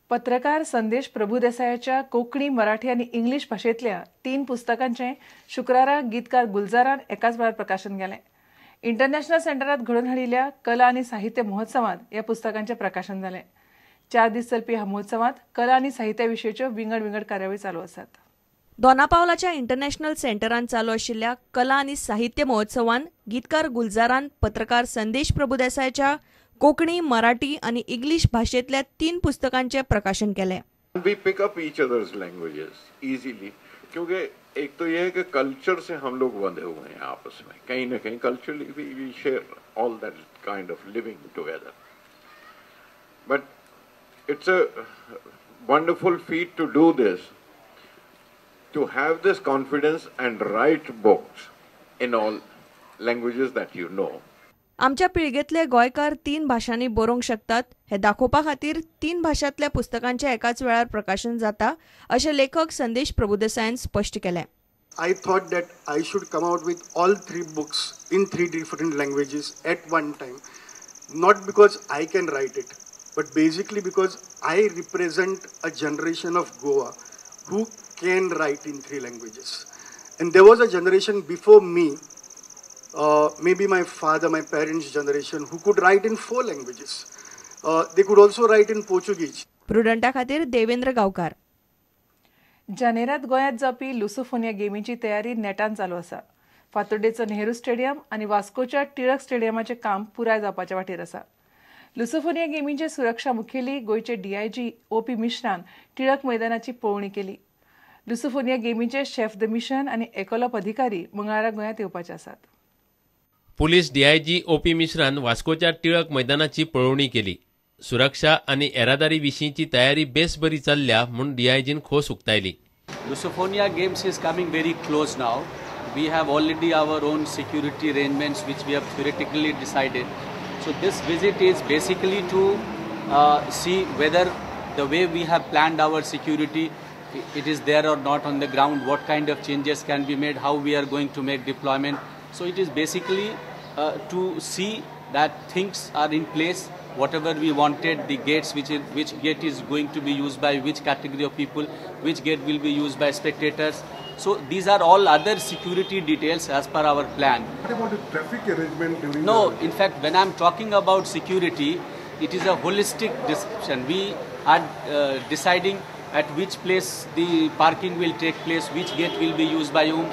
पत्रकार संदेश प्रभुदेसायाच्या कोंकणी, मराठी आणि इंग्लिश भाषेतल्या 3 पुस्तकांचे शुक्रारा गीतकार गुलजारान एकाच वेळार प्रकाशन केलें. इंटरनॅशनल सेंटरात घडोवन हाडिल्ल्या कला आणि साहित्य महोत्सवात ह्या पुस्तकांचे प्रकाशन जालें. 4 दीस चलपी ह्या महोत्सवात कला आणि साहित्या विशयीच्यो विंगड कार्यावळी चालू आसात. दोनापावलाच्या इंटरनॅशनल सेंटरान चालू आशिल्ल्या कला आणि साहित्य महोत्सवान गीतकार गुलजारान पत्रकार संदेश प्रभुदेसायाच्या कोंकणी, मराठी आणि इंग्लिश भाषेतल्या 3 पुस्तकांचे प्रकाशन केले. We pick up each other's languages easily क्योंकि एक तो ये है कि कल्चर से हम लोग बंधे हुए हैं आपस में, कहीं ना कहीं culturally we share all that kind of living together. But it's a wonderful feat to do this, to have this confidence and write books in all languages that you know. आमच्या पिळगेतले गोंयकार 3 भाषांनी बरोवंक शकतात हे दाखोवपा खातीर 3 भाषांतल्या पुस्तकांचे एकाच वेळार प्रकाशन जाता अशें लेखक संदेश प्रभुदेसायान स्पश्ट केलें. I thought that I should come out with all 3 books in 3 different languages at one time. Not because I can write it, but basically because I represent a generation of Goa who can write in 3 languages. And there was a generation before me, maybe my father, my parents' generation, who could write in 4 languages. They could also write in Portuguese. प्रुडंटा खातीर देवेंद्र गांवकार. जानेरांत गोंयांत जावपी Lusofonia गेमीची तयारी नेटान चालू आसा. फातोड्डेचो Nehru stadium आनी वास्कोच्या टिळक स्टेडियमाचें काम पुराय जावपाच्या वाटेर आसा. लुसोफोनिया गेमीचे सुरक्षा मुखेली गोंयचे DIG OP मिश्रान टिळक मैदानाची पळोवणी केली. लुसोफोनिया गेमीचे शेफ द मिशन आनी एकोलॉप अधिकारी मंगळारा गोंयांत येवपाचे आसात. पुलीस DIG OP मिश्रान वास्कोच्या टिळक मैदानाची पळोवणी केली. सुरक्षा आणि येरादारी विशींची तयारी बेस बरी चल्ल्या म्हूण DIGन खोस उक्तायली. Lusophoniya Games is coming very close now. We have already our own security arrangements which we have theoretically decided. So this visit is basically to see whether the way we have planned our security, it is there or not on the ground, what kind of changes can be made, how we are going to make deployment. So it is basically to see that things are in place, whatever we wanted, the gates, which gate is going to be used by which category of people, which gate will be used by spectators. So these are all other security details as per our plan. What about the traffic arrangement during No, in fact, when I'm talking about security, it is a holistic discussion. We are deciding at which place the parking will take place, which gate will be used by whom,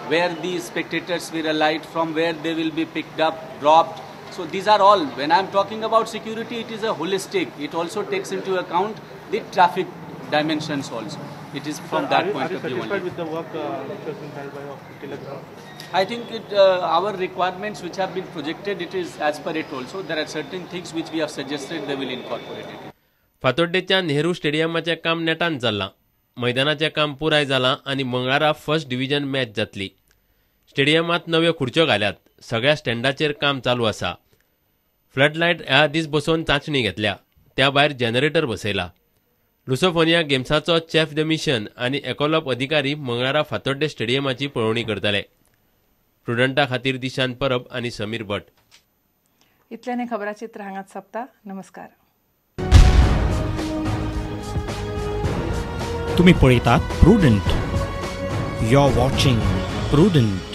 where the spectators will alight, from where they will be picked up, dropped. So these are all, when I'm talking about security, it is a holistic. It also takes into account the traffic dimensions also. It is from that point of view only. Are you satisfied with the work which has been held by Tilak? I think our requirements which have been projected, it is as per it also. There are certain things which we have suggested, they will incorporate it. फातोड्डेच्या Nehru स्टेडियमाचें काम नेटान चल्लां. मैदानाचें काम पुराय जालां आनी मंगळारा first division match जातली. स्टेडियमांत नव्यो खुर्च्यो घाल्यात. सगळ्या स्टँडाचेर काम चालू आसा. फ्लडलायट ह्या दीस बसोवन चांचणी घेतल्या. त्या भायर जनरेटर बसयला. लुसोफोनिया गेम्साचो चेफ द मिशन आनी एकोलॉप अधिकारी मंगळारा फातोड्डे स्टेडियमाची पळोवणी करतले. प्रुडंटा खातीर दिशांत परब आनी समीर भट. इतल्यान खबराचित्र हांगाच सोंपता. नमस्कार. तुम्ही पळयतात Prudent. You are watching prudent.